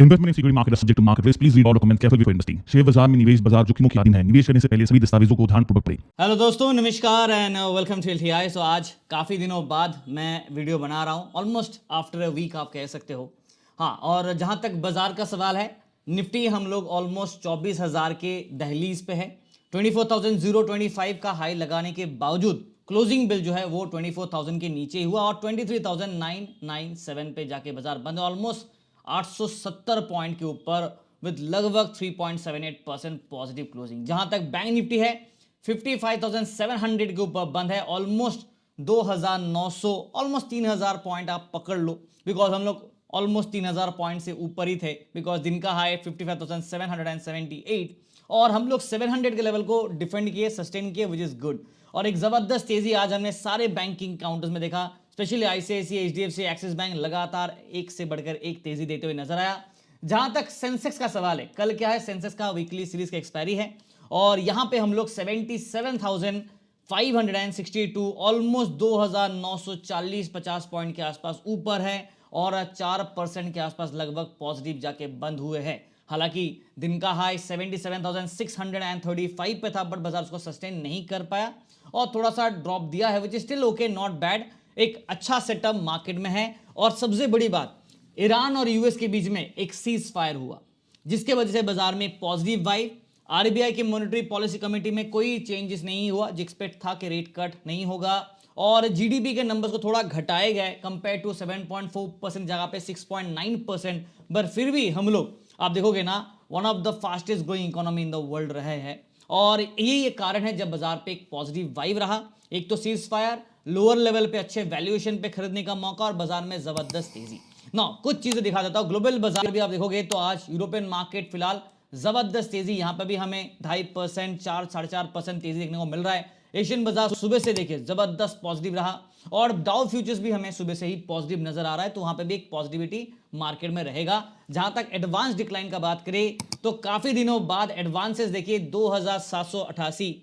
Investment in security market is subject to market risk. Please read all documents carefully before investing. Share बाजार में निवेश बाजार जोखिमों की अधीन है। निवेश करने से पहले सभी दस्तावेजों को ध्यानपूर्वक पढ़ें। हेलो दोस्तों, नमस्कार एंड वेलकम टू एलटीआई। सो आज काफ़ी दिनों बाद मैं वीडियो बना रहा हूँ, ऑलमोस्ट आफ्टर अ वीक आप कह सकते हो। हाँ, और जहाँ तक बाजार का सवाल है, निफ्टी हम लोग ऑलमोस्ट 24,000 के दहलीज पे है। 24,025 का हाई लगाने के बावजूद क्लोजिंग बिल जो है वो 24,000 के नीचे ही हुआ और 23,997 पे जाके बाजार बंद, ऑलमोस्ट 870 पॉइंट के ऊपर विद लगभग 3.78% पॉजिटिव क्लोजिंग। जहां तक बैंक निफ्टी है 55,700 के ऊपर बंद है, ऑलमोस्ट 2,900, ऑलमोस्ट 3,000 पॉइंट आप पकड़ लो, बिकॉज हम लोग ऑलमोस्ट 3,000 पॉइंट से ऊपर ही थे, बिकॉज दिन का हाई 55,778 और हम लोग 700 के लेवल को डिफेंड किए, सस्टेन किए, विच इज गुड। और एक जबरदस्त तेजी आज हमने सारे बैंकिंग काउंटर्स में देखा, specially ICICI, HDFC, axis bank लगातार एक से बढ़कर एक तेजी देते हुए नजर आया। जहां तक सेंसेक्स का सवाल है, कल क्या है, सेंसेक्स का वीकली सीरीज का एक्सपायरी है और यहां पे हम लोग 77,562, ऑलमोस्ट 2,940-50 पॉइंट के आसपास ऊपर है और 4% के आसपास लगभग पॉजिटिव जाके बंद हुए हैं। हालांकि दिन का हाई 77,635 पे था, बट बाजार उसको सस्टेन नहीं कर पाया और थोड़ा सा ड्रॉप दिया है, which is still okay, not bad. एक अच्छा सेटअप मार्केट में है। और सबसे बड़ी बात, ईरान और यूएस के बीच में एक सीज फायर हुआ, जिसके वजह से बाजार में पॉजिटिव वाइब। आरबीआई की मॉनेटरी पॉलिसी कमेटी में कोई चेंजेस नहीं हुआ, जो एक्सपेक्ट था कि रेट कट नहीं होगा और जीडीपी के नंबर्स को थोड़ा घटाए गए कंपेयर टू 7.4% जगह पे 6.9%, बट फिर भी हम लोग आप देखोगे ना, one of the fastest growing economy in the world रहे हैं और यही एक कारण है जब बाजार पे एक पॉजिटिव वाइब रहा। एक तो सीज फायर, लोअर लेवल पे अच्छे वैल्यूएशन पे खरीदने का मौका और बाजार में जबरदस्त तेजी। ना कुछ चीजें दिखा देता हूं। ग्लोबल बाजार भी आप देखोगे तो आज यूरोपियन मार्केट फिलहाल जबरदस्त तेजी, यहां पर भी हमें 2.5%, 4-4.5% तेजी देखने को मिल रहा है। एशियन बाजार सुबह से देखिए जबरदस्त पॉजिटिव रहा और डाउ फ्यूचर्स भी हमें सुबह से ही पॉजिटिव नजर आ रहा है, तो वहां पे भी एक पॉजिटिविटी मार्केट में रहेगा। जहां तक एडवांस डिक्लाइन का बात करें तो काफी दिनों बाद एडवांसेस देखिए 2,788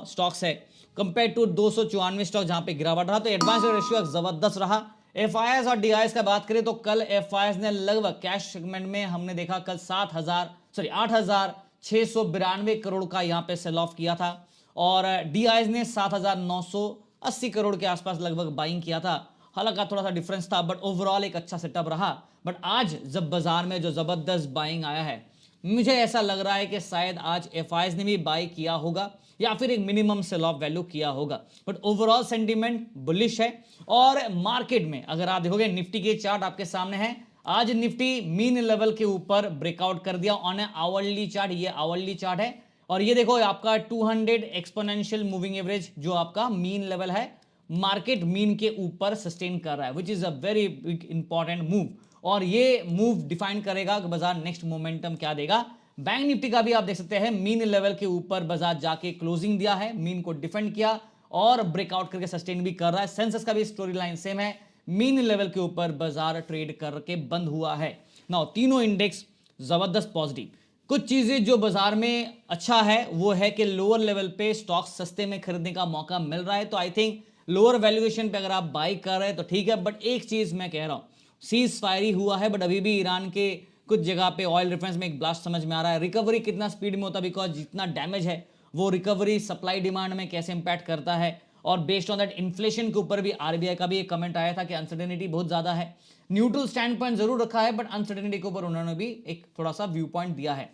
स्टॉक्स है कंपेयर टू 294 स्टॉक जहां पे गिरावट रहा, तो एडवांस रेशियो जबरदस्त रहा। एफआईएस और डीआईएस का बात करें तो कल एफआईएस ने लगभग कैश सेगमेंट में हमने देखा कल 8,692 करोड़ का यहां पे सेल ऑफ किया था और डीआईएस ने 7,980 करोड़ के आसपास लगभग बाइंग किया था। हालांकि थोड़ा सा डिफरेंस था, बट ओवरऑल एक अच्छा सेटअप रहा। बट आज जब बाजार में जो जबरदस्त बाइंग आया है, मुझे ऐसा लग रहा है कि शायद आज एफआईएस ने भी बाई किया होगा या फिर एक मिनिमम सेल ऑफ वैल्यू किया होगा, बट ओवरऑल सेंटीमेंट बुलिश है। और मार्केट में अगर आप देखोगे, निफ्टी के चार्ट आपके सामने है, आज निफ्टी मीन लेवल के ऊपर ब्रेकआउट कर दिया ऑन ए आवरली चार्ट। ये आवरली चार्ट है और ये देखो आपका 200 एक्सपोनेंशियल मूविंग एवरेज जो आपका मीन लेवल है, मार्केट मीन के ऊपर सस्टेन कर रहा है, which is a very big important move और ये मूव डिफाइन करेगा कि बाजार नेक्स्ट मोमेंटम क्या देगा। बैंक निफ्टी का भी आप देख सकते हैं मीन लेवल के ऊपर बाजार जाके क्लोजिंग दिया है, मीन को डिफेंड किया और ब्रेकआउट करके सस्टेन भी कर रहा है। सेंसेक्स का भी स्टोरी लाइन सेम है, मीन लेवल के ऊपर बाजार ट्रेड करके बंद हुआ है। नाउ तीनों इंडेक्स जबरदस्त पॉजिटिव। कुछ चीजें जो बाजार में अच्छा है वो है कि लोअर लेवल पे स्टॉक सस्ते में खरीदने का मौका मिल रहा है, तो आई थिंक लोअर वैल्यूएशन पे अगर आप बाई कर रहे हैं तो ठीक है। बट एक चीज मैं कह रहा हूं, सीज फायर ही हुआ है, बट अभी भी ईरान के कुछ जगह पे ऑयल रेफरेंस में एक ब्लास्ट समझ में आ रहा है। रिकवरी कितना स्पीड में होता है, बिकॉज जितना डैमेज है वो रिकवरी सप्लाई डिमांड में कैसे इंपैक्ट करता है और बेस्ड ऑन दैट इन्फ्लेशन के ऊपर भी आरबीआई का भी एक कमेंट आया था कि अनसर्टेनिटी बहुत ज्यादा है। न्यूट्रल स्टैंड पॉइंट जरूर रखा है, बट अनसर्टेनिटी के ऊपर उन्होंने भी एक थोड़ा सा व्यू पॉइंट दिया है।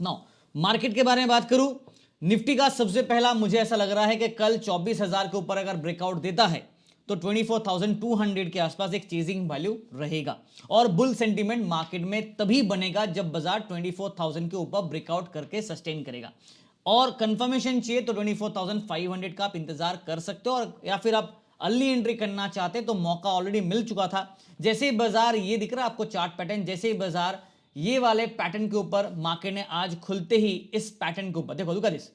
नाउ मार्केट के बारे में बात करूं, निफ्टी का सबसे पहला मुझे ऐसा लग रहा है कि कल 24,000 के ऊपर अगर ब्रेकआउट देता है तो 24,200 के आसपास एक चेजिंग वैल्यू रहेगा और बुल सेंटीमेंट मार्केट में तभी बनेगा जब बाजार 24,000 के ऊपर ब्रेकआउट करके सस्टेन करेगा। और कंफर्मेशन चाहिए तो 24,500 का आप इंतजार कर सकते हो, और या फिर आप अर्ली एंट्री करना चाहते तो मौका ऑलरेडी मिल चुका था। जैसे ही बाजार, ये दिख रहा है आपको चार्ट पैटर्न, जैसे ही बाजार ये वाले पैटर्न के ऊपर मार्केट ने आज खुलते ही इस पैटर्न के ऊपर देखो, लुक एट दिस,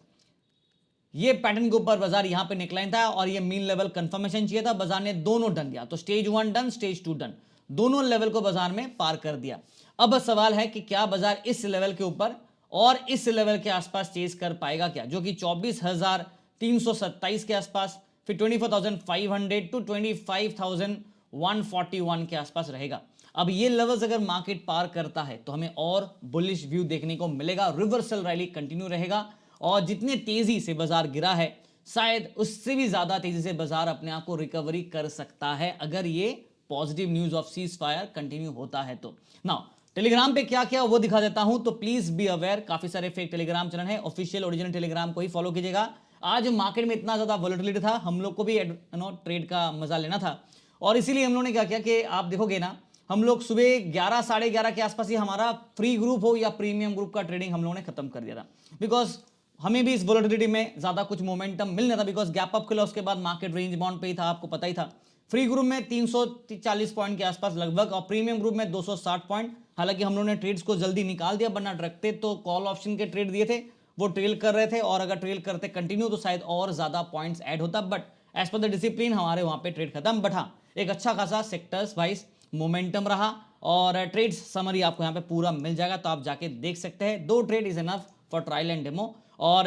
ये पैटर्न के ऊपर बाजार यहां पे निकलाइन था और ये मीन लेवल कंफर्मेशन चाहिए था, बाजार ने दोनों डन दिया। तो स्टेज 1 डन, स्टेज 2 डन, दोनों लेवल को बाजार में पार कर दिया। अब सवाल है कि क्या बाजार इस लेवल के ऊपर और इस लेवल के आसपास चेज कर पाएगा क्या, जो कि 24,327 के आसपास, फिर 24,500 टू 25,141 के आसपास रहेगा। अब ये लेवल्स अगर मार्केट पार करता है तो हमें और बुलिश व्यू देखने को मिलेगा, रिवर्सल रैली कंटिन्यू रहेगा और जितने तेजी से बाजार गिरा है शायद उससे भी ज्यादा तेजी से बाजार अपने आप को रिकवरी कर सकता है अगर ये positive news of cease fire continue होता है तो। नाउ टेलीग्राम पे क्या क्या वो दिखा देता हूं, तो प्लीज बी अवेयर, काफी सारे फेक टेलीग्राम चैनल है, ऑफिशियल ओरिजिनल टेलीग्राम को ही फॉलो कीजिएगा। आज मार्केट में इतना ज्यादा वोलेटिलिटी था, हम लोग को भी ट्रेड का मजा लेना था और इसीलिए हम लोगों ने क्या किया कि आप देखोगे ना, हम लोग सुबह 11 साढ़े 11 के आसपास ही हमारा फ्री ग्रुप हो या प्रीमियम ग्रुप का ट्रेडिंग हम लोगों ने खत्म कर दिया था, बिकॉज हमें भी इस वोलेटिलिटी में ज्यादा कुछ मोमेंटम मिल नहीं था, बिकॉज गैप अप खुला उसके बाद मार्केट रेंज बाउंड पे ही था, आपको पता ही था। फ्री ग्रुप में 340 पॉइंट के आसपास लगभग और प्रीमियम ग्रुप में 260 पॉइंट। हालांकि हम लोगों ने ट्रेड्स को जल्दी निकाल दिया, वरना रखते तो कॉल ऑप्शन के ट्रेड दिए थे वो ट्रेल कर रहे थे और अगर ट्रेल करते कंटिन्यू तो शायद और ज्यादा पॉइंट्स ऐड होता, but as per the discipline हमारे वहां पे ट्रेड खत्म। बट हाँ, एक अच्छा खासा सेक्टर्स वाइज मोमेंटम रहा और ट्रेड्स समरी आपको यहाँ पे पूरा मिल जाएगा, तो आप जाके देख सकते हैं। 2 trade is enough for trial and demo. और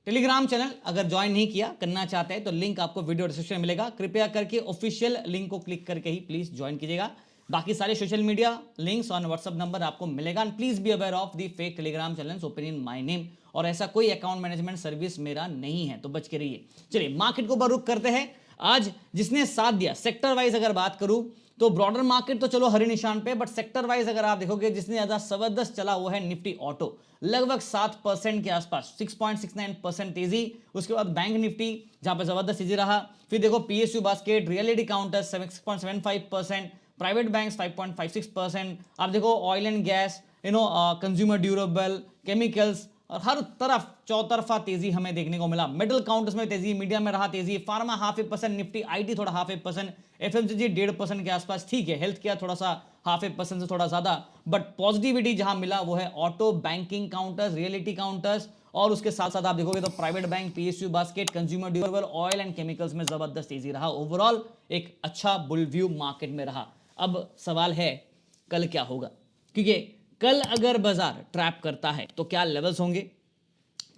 टेलीग्राम चैनल अगर ज्वाइन नहीं किया, करना चाहते हैं तो लिंक आपको वीडियो डिस्क्रिप्शन में मिलेगा, कृपया करके ऑफिशियल लिंक को क्लिक करके ही प्लीज ज्वाइन कीजिएगा। बाकी सारे सोशल मीडिया लिंक्स और व्हाट्सएप नंबर आपको मिलेगा। And please be aware of the fake Telegram channels open in my name, और ऐसा कोई अकाउंट मैनेजमेंट सर्विस मेरा नहीं है, तो बच के रहिए। चलिए मार्केट को ऊपर रुख करते हैं। आज जिसने साथ दिया सेक्टर वाइज अगर बात करूं तो ब्रॉडर मार्केट तो चलो हरे निशान पे, बट सेक्टर वाइज अगर आप देखोगे जिसने ज्यादा जबरदस्त चला वो है निफ्टी ऑटो, लगभग 7% के आसपास, 6.69% तेजी। उसके बाद बैंक निफ्टी जहां पे जबरदस्त तेजी रहा। फिर देखो PSU basket, reality counter 6.75%, private banks 5.56%। आप देखो oil and gas, consumer durable, chemicals, और हर तरफ चौतरफा तेजी हमें देखने को मिला। मिडिल काउंटर्स में तेजी, मीडिया में रहा तेजी, फार्मा 0.5%, निफ्टी आईटी थोड़ा 0.5%, एफएमसीजी 1.5% के आसपास, ठीक है। हेल्थ केयर थोड़ा सा 0.5% से थोड़ा ज्यादा, बट पॉजिटिविटी जहां मिला वो है auto, banking counters, reality counters, और उसके साथ साथ आप देखोगे तो private bank, PSU basket, consumer durable, oil and chemicals में जबरदस्त तेजी रहा। ओवरऑल एक अच्छा बुल व्यू मार्केट में रहा। अब सवाल है कल क्या होगा, क्योंकि कल अगर बाजार ट्रैप करता है तो क्या लेवल्स होंगे,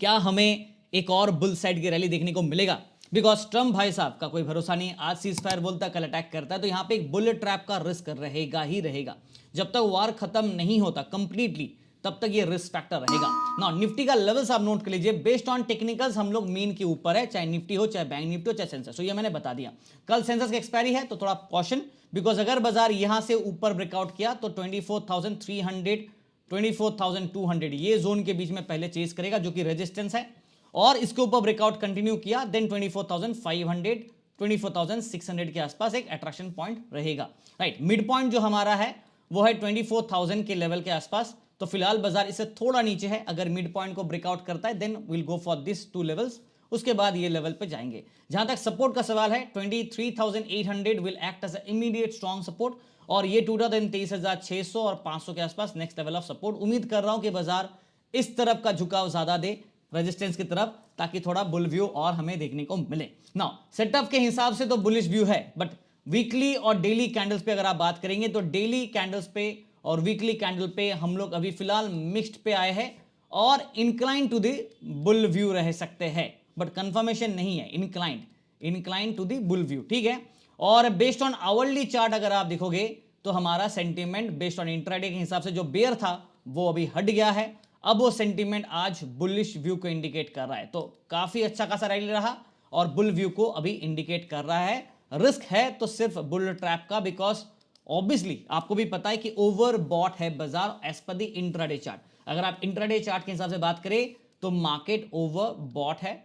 क्या हमें एक और बुल साइड की रैली देखने को मिलेगा? बिकॉज ट्रम्प भाई साहब का कोई भरोसा नहीं, आज सीज फायर बोलता है, कल अटैक करता है, तो यहां पे एक बुल ट्रैप का रिस्क रहेगा ही रहेगा। जब तक वार खत्म नहीं होता कंप्लीटली तब तक ये रिस्क फैक्टर रहेगा ना। निफ्टी का लेवल्स आप नोट कर लीजिए, बेस्ड ऑन टेक्निकल्स हम लोग मीन के ऊपर है, चाहे निफ्टी हो, चाहे बैंक निफ्टी हो, चाहे सेंसेक्स। तो ये मैंने बता दिया। कल सेंसेक्स की एक्सपायरी है तो थोड़ा कॉशन, बिकॉज अगर बाजार यहां से ऊपर ब्रेकआउट किया तो 24,300 24,200 ये जोन के बीच में पहले चेज करेगा, जो कि रेजिस्टेंस है, और इसके ऊपर ब्रेकआउट कंटिन्यू किया देन 24,500 24,600 के आसपास एक अट्रैक्शन पॉइंट रहेगा। राइट, मिड पॉइंट जो हमारा है वो है 24,000 के लेवल के आसपास। तो फिलहाल बाजार इससे थोड़ा नीचे है, अगर मिड पॉइंट को ब्रेकआउट करता है then will go for this 2 levels, उसके बाद ये लेवल पे जाएंगे। जहां तक सपोर्ट का सवाल है 23,800 will act as immediate strong support, और ये टूटा देन 23,600 और 500 के आसपास नेक्स्ट लेवल ऑफ सपोर्ट। उम्मीद कर रहा हूं कि बाजार इस तरफ का झुकाव ज्यादा दे रेजिस्टेंस की तरफ, ताकि थोड़ा बुल व्यू और हमें देखने को मिले। नाउ सेटअप के हिसाब से तो बुलिश व्यू है, बट वीकली और डेली कैंडल्स पे अगर आप बात करेंगे तो डेली कैंडल्स पे और वीकली कैंडल पे हम लोग अभी फिलहाल मिक्स्ड पे आए हैं और incline to the bull view रह सकते हैं, बट कंफर्मेशन नहीं है। Incline to the bull view, ठीक है। और बेस्ड ऑन आवरली चार्ट अगर आप देखोगे तो हमारा सेंटीमेंट बेस्ड ऑन इंट्राडे के हिसाब से जो बेयर था वो अभी हट गया है, अब वो सेंटीमेंट आज बुलिश व्यू को इंडिकेट कर रहा है। तो काफी अच्छा खासा रैली रहा और बुल व्यू को अभी इंडिकेट कर रहा है। रिस्क है तो सिर्फ बुल ट्रैप का, बिकॉज ऑब्वियसली आपको भी पता है कि ओवर बॉट है बाजार as per the intraday chart. अगर आप इंट्राडे चार्ट के हिसाब से बात करें तो मार्केट ओवर बॉट है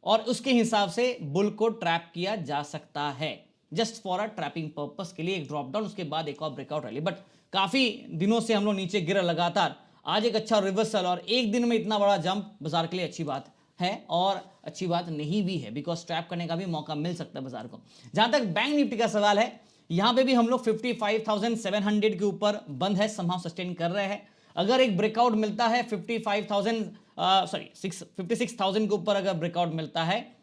और उसके हिसाब से बुल को ट्रैप किया जा सकता है, just for a trapping purpose के लिए एक ड्रॉप डाउन, उसके बाद एक और ब्रेकआउट रैली। बट काफी दिनों से हम लोग नीचे गिर लगातार, आज एक अच्छा रिवर्सल और एक दिन में इतना बड़ा जंप बाजार के लिए अच्छी बात है और अच्छी बात नहीं भी है, बिकॉज ट्रैप करने का भी मौका मिल सकता है बाजार को। जहां तक बैंक निफ्टी का सवाल है, यहां पे भी हम लोग 55,700 के ऊपर बंद है, समहाउ सस्टेन कर रहे हैं। अगर एक ब्रेकआउट मिलता है 56,000 के ऊपर अगर ब्रेकआउट मिलता है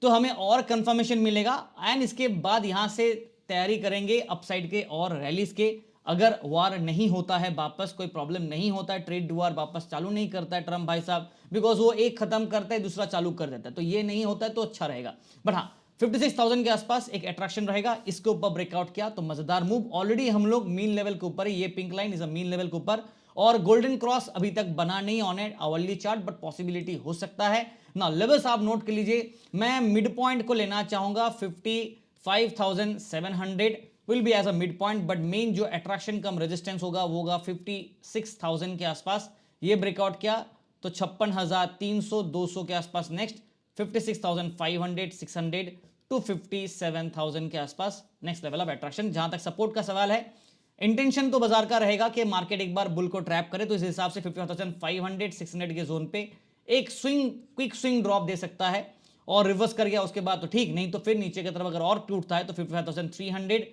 तो हमें और कंफर्मेशन मिलेगा एंड इसके बाद यहां से तैयारी करेंगे अपसाइड के और रैलीज के। अगर वार नहीं होता है वापस, कोई प्रॉब्लम नहीं होता है, ट्रेड वार वापस चालू नहीं करता है ट्रम्प भाई साहब, बिकॉज वो एक खत्म करता है दूसरा चालू कर देता है, तो ये नहीं होता है तो अच्छा रहेगा। बट हाँ, 56,000 के आसपास एक अट्रैक्शन रहेगा, इसके ऊपर ब्रेकआउट किया तो मजेदार मूव। ऑलरेडी हम लोग मीन लेवल के ऊपर है, ये pink line is a mean level के ऊपर, और गोल्डन क्रॉस अभी तक बना नहीं on at hourly chart, but possibility हो सकता है ना। लेवल्स आप नोट कर लीजिए, मैं मिड पॉइंट को लेना चाहूंगा 55,700 will be as a mid point, but main जो अट्रैक्शन कम रेजिस्टेंस होगा वो होगा 56,000 के आसपास। ये ब्रेकआउट किया तो 56,300 200 के आसपास नेक्स्ट, 56,500 600 टू 57,000 के आसपास नेक्स्ट लेवल ऑफ अट्रैक्शन। जहां तक सपोर्ट का सवाल है, इंटेंशन तो बाजार का रहेगा कि मार्केट एक बार बुल को ट्रैप करे, तो इस हिसाब से 51,500 600 के जोन पे एक स्विंग, क्विक स्विंग ड्रॉप दे सकता है, और रिवर्स कर गया उसके बाद तो ठीक, नहीं तो फिर नीचे की तरफ अगर और टूटता है तो 55,300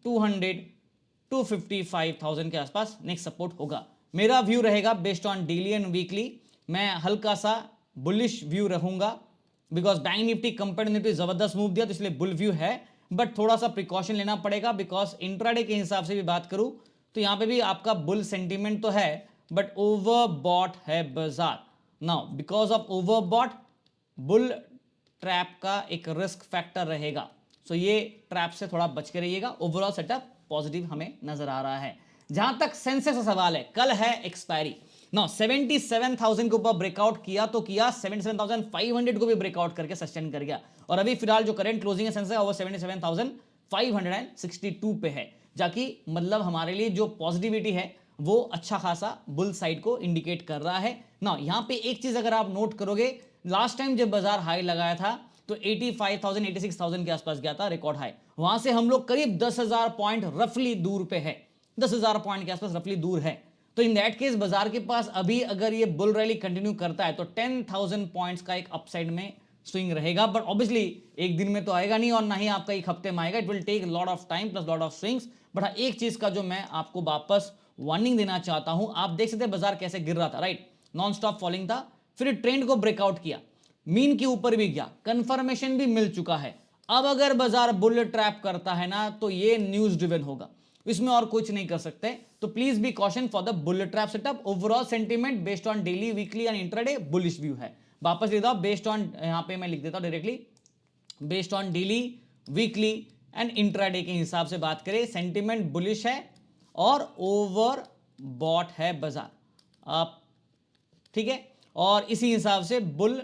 200 टू 55,000 के आसपास नेक्स्ट सपोर्ट होगा। मेरा व्यू रहेगा based on daily and weekly, मैं हल्का सा बुलिश व्यू रहूंगा, बिकॉज बैंक निफ्टी कंपेरेटिवली जबरदस्त मूव दिया तो इसलिए बुल व्यू है, बट थोड़ा सा प्रिकॉशन लेना पड़ेगा, बिकॉज इंट्राडे के हिसाब से भी बात करूं तो यहां पे भी आपका बुल सेंटीमेंट तो है, बट ओवरबॉट है बाजार। Now because of overbought, bull trap का एक रिस्क फैक्टर रहेगा, सो ये ट्रैप से थोड़ा बच के रहिएगा। ओवरऑल सेटअप पॉजिटिव हमें नजर आ रहा है। जहां तक सेंसेक्स का सवाल है, कल है एक्सपायरी, नो 77,000 के ऊपर ब्रेकआउट किया तो किया, 77,500 को भी ब्रेकआउट करके सस्टेन कर गया, और अभी फिलहाल जो करंट क्लोजिंग है सेंसेक्स वो 77,562 पे है, जाकि मतलब हमारे लिए जो पॉजिटिविटी है वो अच्छा खासा बुल साइड को इंडिकेट कर रहा है ना। यहां पे एक चीज अगर आप नोट करोगे, लास्ट टाइम जब बाजार हाई लगाया था तो 85,000 86,000 के आसपास गया था, रिकॉर्ड हाई, वहां से हम लोग करीब 10,000 पॉइंट रफली दूर पे है, 10,000 पॉइंट के आसपास रफली दूर है। तो इन दैट केस बाजार के पास अभी अगर ये बुल रैली कंटिन्यू करता है तो 10,000 पॉइंट्स का एक अपसाइड में स्विंग रहेगा, बट ऑब्वियसली एक दिन में तो आएगा नहीं, और ना ही आपका एक हफ्ते में आएगा, it will take lot of time plus lot of swings. But हाँ, एक चीज का जो मैं आपको वापस वार्निंग देना चाहता हूं, आप देख सकते हैं बाजार कैसे गिर रहा था, राइट, नॉन स्टॉप फॉलिंग था, फिर ट्रेंड को ब्रेकआउट किया, मीन के ऊपर भी गया, कंफर्मेशन भी मिल चुका है। अब अगर बाजार बुल ट्रैप करता है ना तो ये न्यूज ड्रिवन होगा, इसमें और कुछ नहीं कर सकते, तो please be caution for the bull trap setup. Overall sentiment based on daily weekly and intraday bullish view है। वापस लिख दो, बेस्ड ऑन, यहां पे मैं लिख देता हूं directly, based on daily weekly and intraday के हिसाब से बात करें, सेंटीमेंट बुलिश है और ओवर बॉट है बाजार, ठीक है, और इसी हिसाब से बुल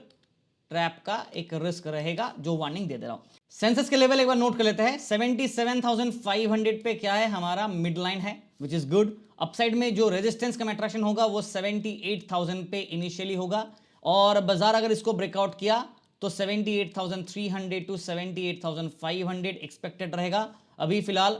ट्रैप का एक रिस्क रहेगा, जो वार्निंग दे दे रहा हूं। सेंसेक्स के लेवल एक बार नोट कर लेते हैं, 77,500 पे क्या है, हमारा मिड लाइन है, विच इज गुड। अपसाइड में जो रेजिस्टेंस का अट्रैक्शन होगा वो 78,000 पे इनिशियली होगा, और बाजार अगर इसको ब्रेकआउट किया तो 78,300 टू 78,500 एक्सपेक्टेड रहेगा। अभी फिलहाल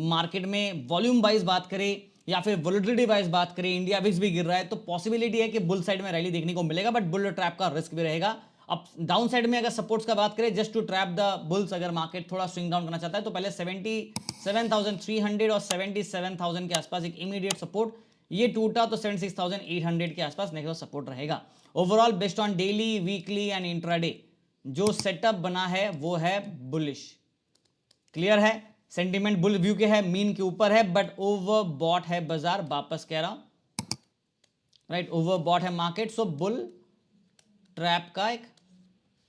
मार्केट में वॉल्यूम वाइज बात करें या फिर वोलेटिलिटी वाइज बात करें, इंडिया विक्स भी गिर रहा है, तो पॉसिबिलिटी है कि बुल साइड में रैली देखने को मिलेगा, बट बुल ट्रैप का रिस्क भी रहेगा। अब डाउन साइड में अगर सपोर्ट्स का बात करें, just to trap the bulls, अगर मार्केट थोड़ा स्विंग डाउन करना चाहता है तो पहले 77,300 और 77,000 के आसपास एक इमीडिएट सपोर्ट, ये टूटा तो 76,800 के आसपास नेक्स्ट सपोर्ट रहेगा। Overall based on daily weekly and intraday जो सेटअप बना है वो है बुलिश, क्लियर है, सेंटीमेंट बुल व्यू के है, मीन के ऊपर है, बट ओवर बॉट है बाजार, वापस कह रहा हूं, राइट, ओवर बॉट है मार्केट, सो बुल ट्रैप का एक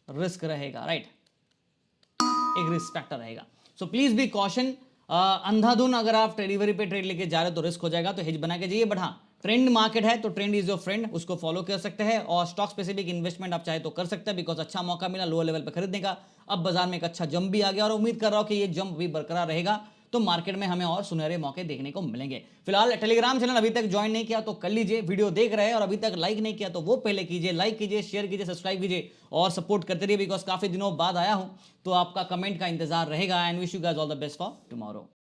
रिस्क रहेगा, राइट, एक रिस्क फैक्टर रहेगा, सो प्लीज बी कॉशन। अंधाधुन अगर आप ट्रेडिवरी पे ट्रेड लेके जा रहे हो तो रिस्क हो जाएगा, तो हेज बना के जाइए, बट हाँ ट्रेंड मार्केट है तो ट्रेंड इज योर फ्रेंड, उसको फॉलो कर सकते हैं, और स्टॉक स्पेसिफिक इन्वेस्टमेंट आप चाहे तो कर सकते हैं, बिकॉज अच्छा मौका मिला लोअर लेवल पे खरीदने का। अब बाजार में एक अच्छा जंप भी आ गया, और उम्मीद कर रहा हूं कि ये जंप भी बरकरार रहेगा, तो मार्केट में हमें और सुनहरे मौके देखने को मिलेंगे। फिलहाल टेलीग्राम चैनल अभी तक ज्वाइन नहीं किया तो कर लीजिए, वीडियो देख रहे हैं और अभी तक लाइक नहीं किया तो वो पहले कीजिए, लाइक कीजिए, शेयर कीजिए, सब्सक्राइब कीजिए और सपोर्ट करते रहिए, बिकॉज काफी दिनों बाद आया हूं तो आपका कमेंट का इंतजार रहेगा। And wish you guys all the best for tomorrow.